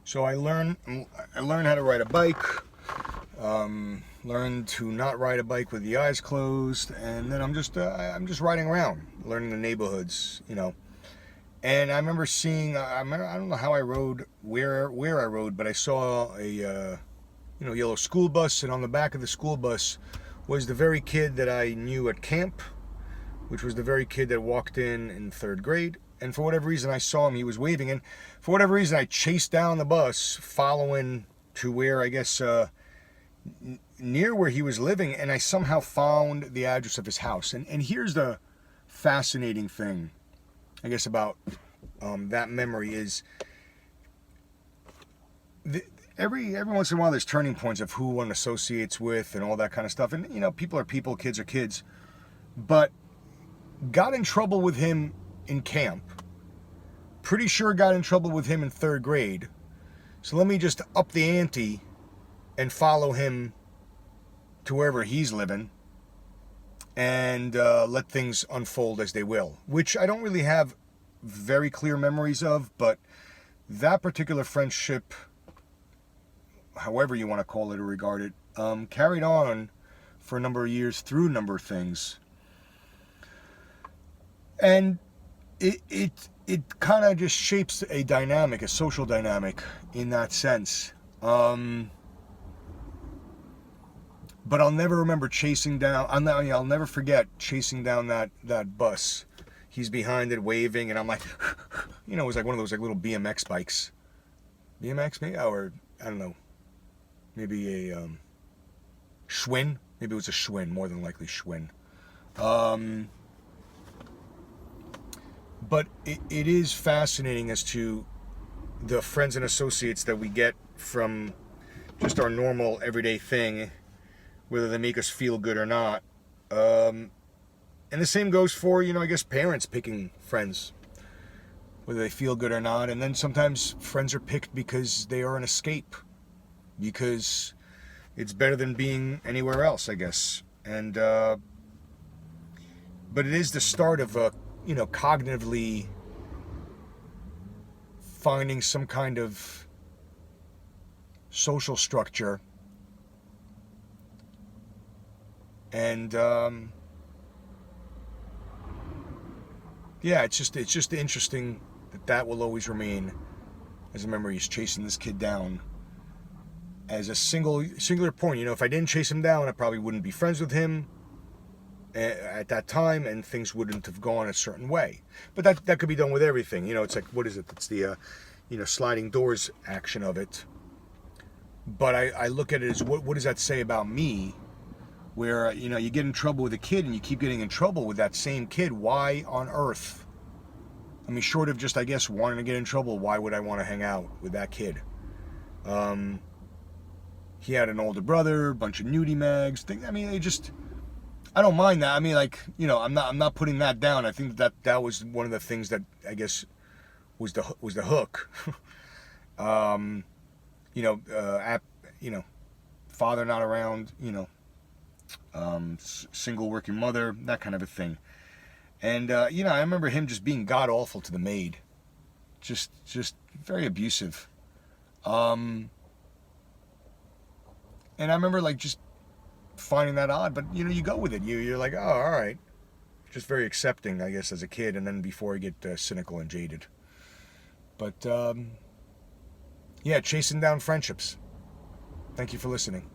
So I learned how to ride a bike. Learned to not ride a bike with the eyes closed, and then I'm just riding around, learning the neighborhoods, you know. And I remember seeing I don't know how I rode, where I rode, but I saw a yellow school bus, and on the back of the school bus was the very kid that I knew at camp, which was the very kid that walked in third grade. And for whatever reason, I saw him. He was waving, and for whatever reason, I chased down the bus, following to where I guess near where he was living, and I somehow found the address of his house. And here's the fascinating thing, I guess, about that memory is every once in a while there's turning points of who one associates with and all that kind of stuff. And people are people, kids are kids. But got in trouble with him in camp. Pretty sure got in trouble with him in third grade. So let me just up the ante and follow him to wherever he's living and let things unfold as they will, which I don't really have very clear memories of, but that particular friendship, however you want to call it or regard it, carried on for a number of years through a number of things. And it kind of just shapes a dynamic, a social dynamic in that sense. But I'll never remember chasing down. I'll never forget chasing down that bus. He's behind it, waving, and I'm like, it was like one of those like little BMX bikes. BMX, maybe, or I don't know, maybe a Schwinn. Maybe it was a Schwinn, more than likely Schwinn. But it is fascinating as to the friends and associates that we get from just our normal everyday thing, whether they make us feel good or not. And the same goes for, I guess, parents picking friends, whether they feel good or not. And then sometimes friends are picked because they are an escape, because it's better than being anywhere else, I guess. And but it is the start of a cognitively finding some kind of social structure. And yeah, it's just interesting that will always remain as a memory. Is chasing this kid down as a singular point. If I didn't chase him down, I probably wouldn't be friends with him at that time, and things wouldn't have gone a certain way. But that could be done with everything. It's like, what is it? It's the sliding doors action of it. But I look at it as what does that say about me? Where you get in trouble with a kid and you keep getting in trouble with that same kid. Why on earth? I mean, short of just, I guess, wanting to get in trouble, why would I want to hang out with that kid? He had an older brother, a bunch of nudie mags. I mean, I don't mind that. I mean, like, I'm not putting that down. I think that was one of the things that I guess was the hook. Father not around. Single working mother, that kind of a thing. And I remember him just being god awful to the maid, just very abusive. And I remember like just finding that odd, but you go with it. You're like, oh, all right, just very accepting, I guess, as a kid, and then before you get cynical and jaded. But yeah, chasing down friendships. Thank you for listening.